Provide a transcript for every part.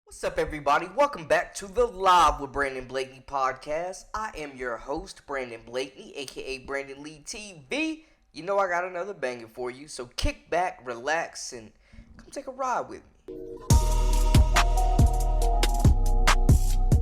What's up, everybody? Welcome back to the Live with Brandon Blakeney podcast. I am your host, Brandon Blakeney, aka Brandon Lee TV. You know I got another banger for you, so kick back, relax, and come take a ride with me.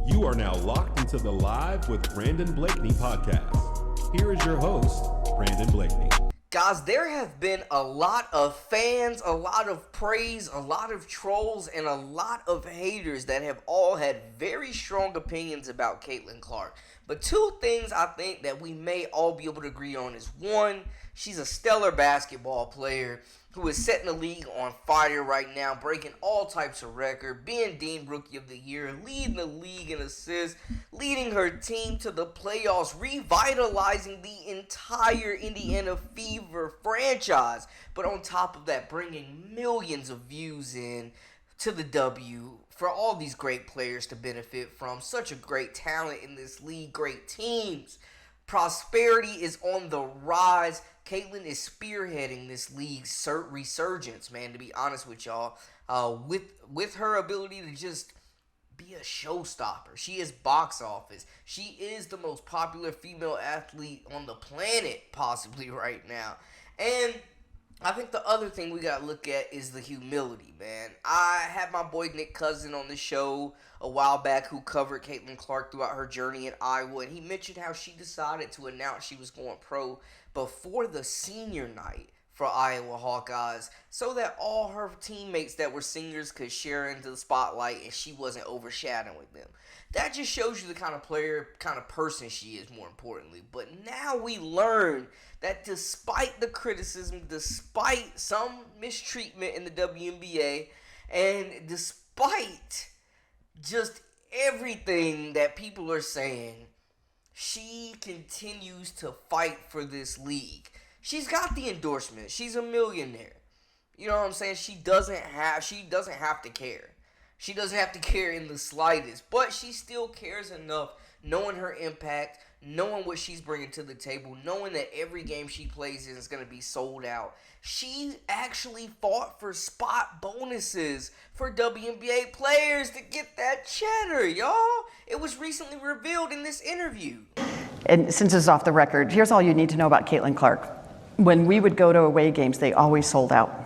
You are now locked into the Live with Brandon Blakeney podcast. Here is your host, Brandon Blakeney. Guys, there have been a lot of fans, a lot of praise, a lot of trolls, and a lot of haters that have all had very strong opinions about Caitlin Clark. But two things I think that we may all be able to agree on is one, she's a stellar basketball player who is setting the league on fire right now, breaking all types of records, being deemed Rookie of the Year, leading the league in assists, leading her team to the playoffs, revitalizing the entire Indiana Fever franchise. But on top of that, bringing millions of views in to the W for all these great players to benefit from. Such a great talent in this league, great teams. Prosperity is on the rise. Caitlin is spearheading this league's resurgence, man, to be honest with y'all. With her ability to just be a showstopper. She is box office. She is the most popular female athlete on the planet, possibly right now. And I think the other thing we got to look at is the humility, man. I had my boy Nick Cousin on the show a while back who covered Caitlin Clark throughout her journey in Iowa, and he mentioned how she decided to announce she was going pro before the senior night for Iowa Hawkeyes so that all her teammates that were seniors could share into the spotlight and she wasn't overshadowing them. That just shows you the kind of player, kind of person she is, more importantly. But now we learn that despite the criticism, despite some mistreatment in the WNBA, and despite just everything that people are saying, she continues to fight for this league. She's got the endorsement. She's a millionaire. You know what I'm saying? She doesn't have to care. She doesn't have to care in the slightest, but she still cares enough, knowing her impact, knowing what she's bringing to the table, knowing that every game she plays is going to be sold out. She actually fought for spot bonuses for WNBA players to get that cheddar, y'all. It was recently revealed in this interview. And since it's off the record, here's all you need to know about Caitlin Clark. When we would go to away games, they always sold out.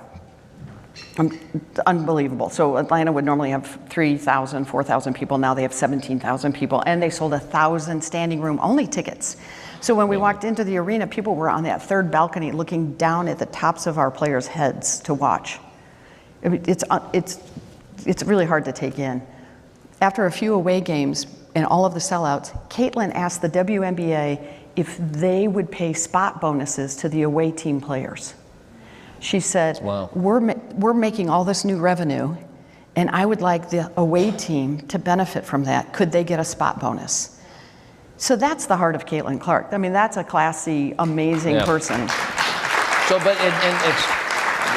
Unbelievable. So Atlanta would normally have 3,000, 4,000 people. Now they have 17,000 people. And they sold 1,000 standing room only tickets. So when we walked into the arena, people were on that third balcony looking down at the tops of our players' heads to watch. It's really hard to take in. After a few away games and all of the sellouts, Caitlin asked the WNBA if they would pay spot bonuses to the away team players. She said, wow, we're making all this new revenue, and I would like the away team to benefit from that. Could they get a spot bonus? So that's the heart of Caitlin Clark. I mean, that's a classy, amazing person. So, but it's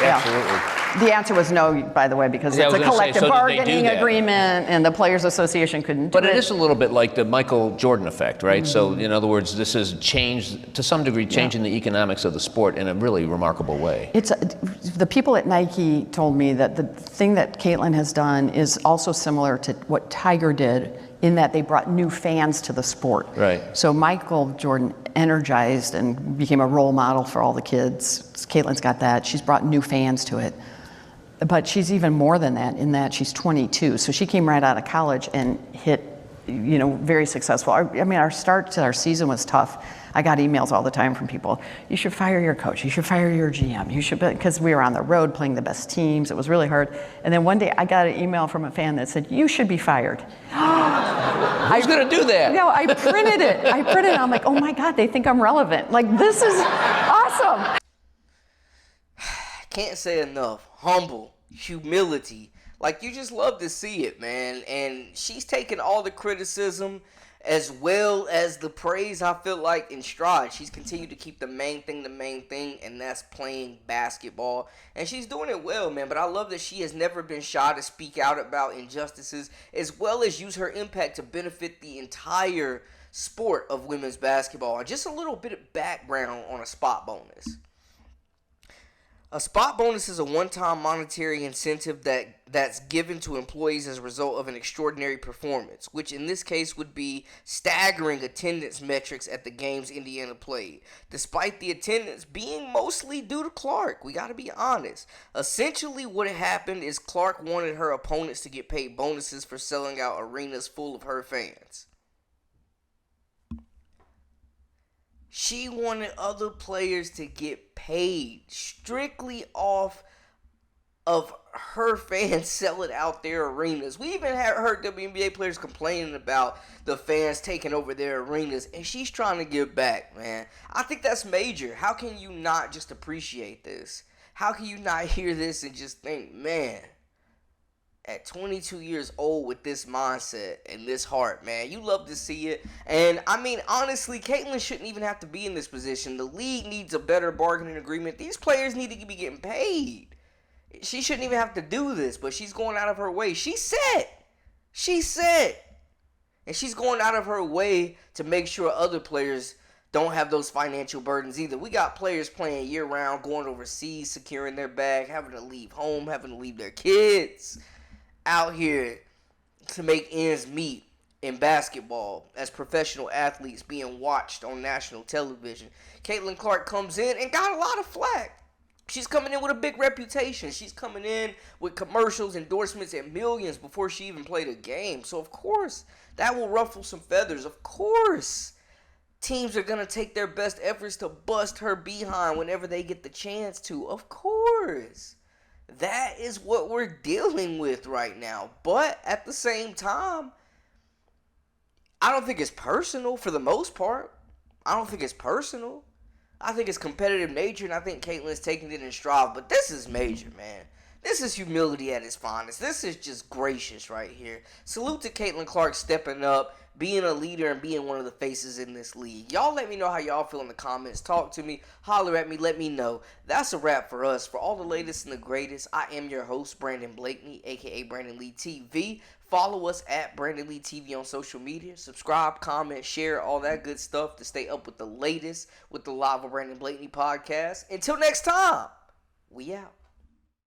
absolutely. The answer was no, by the way, because it's a collective bargaining agreement, and the Players Association couldn't do it. But it is a little bit like the Michael Jordan effect, right? Mm-hmm. So, in other words, this is changed, to some degree, changing the economics of the sport in a really remarkable way. The people at Nike told me that the thing that Caitlin has done is also similar to what Tiger did, in that they brought new fans to the sport. Right. So Michael Jordan energized and became a role model for all the kids. Caitlin's got that. She's brought new fans to it. But she's even more than that, in that she's 22. So she came right out of college and hit, very successful. Our start to our season was tough. I got emails all the time from people. You should fire your coach. You should fire your GM. You should, because we were on the road playing the best teams. It was really hard. And then one day I got an email from a fan that said, "You should be fired." Who's going to do that? No, I printed it. I'm like, oh my God, they think I'm relevant. Like, this is awesome. Can't say enough. Humble, humility. Like, you just love to see it, man. And she's taken all the criticism as well as the praise, I feel like, in stride. She's continued to keep the main thing, and that's playing basketball. And she's doing it well, man. But I love that she has never been shy to speak out about injustices, as well as use her impact to benefit the entire sport of women's basketball. Just a little bit of background on a spot bonus. A spot bonus is a one-time monetary incentive that's given to employees as a result of an extraordinary performance, which in this case would be staggering attendance metrics at the games Indiana played, despite the attendance being mostly due to Clark. We got to be honest. Essentially what happened is Clark wanted her opponents to get paid bonuses for selling out arenas full of her fans. She wanted other players to get paid strictly off of her fans selling out their arenas. We even heard WNBA players complaining about the fans taking over their arenas, and she's trying to give back, man. I think that's major. How can you not just appreciate this? How can you not hear this and just think, man, at 22 years old with this mindset and this heart, man, you love to see it. And, I mean, honestly, Caitlin shouldn't even have to be in this position. The league needs a better bargaining agreement. These players need to be getting paid. She shouldn't even have to do this, but she's going out of her way. She's set. And she's going out of her way to make sure other players don't have those financial burdens either. We got players playing year-round, going overseas, securing their bag, having to leave home, having to leave their kids out here to make ends meet in basketball as professional athletes being watched on national television. Caitlin Clark comes in and got a lot of flack. She's coming in with a big reputation. She's coming in with commercials, endorsements, and millions before she even played a game. So, of course, that will ruffle some feathers. Of course, teams are going to take their best efforts to bust her behind whenever they get the chance to. Of course. That is what we're dealing with right now. But at the same time, I don't think it's personal for the most part. I don't think it's personal. I think it's competitive nature, and I think Caitlin's taking it in stride. But this is major, man. This is humility at its finest. This is just gracious right here. Salute to Caitlin Clark stepping up, being a leader, and being one of the faces in this league. Y'all let me know how y'all feel in the comments. Talk to me. Holler at me. Let me know. That's a wrap for us. For all the latest and the greatest, I am your host, Brandon Blakeney, a.k.a. Brandon Lee TV. Follow us at Brandon Lee TV on social media. Subscribe, comment, share, all that good stuff to stay up with the latest with the Live with Brandon Blakeney podcast. Until next time, we out.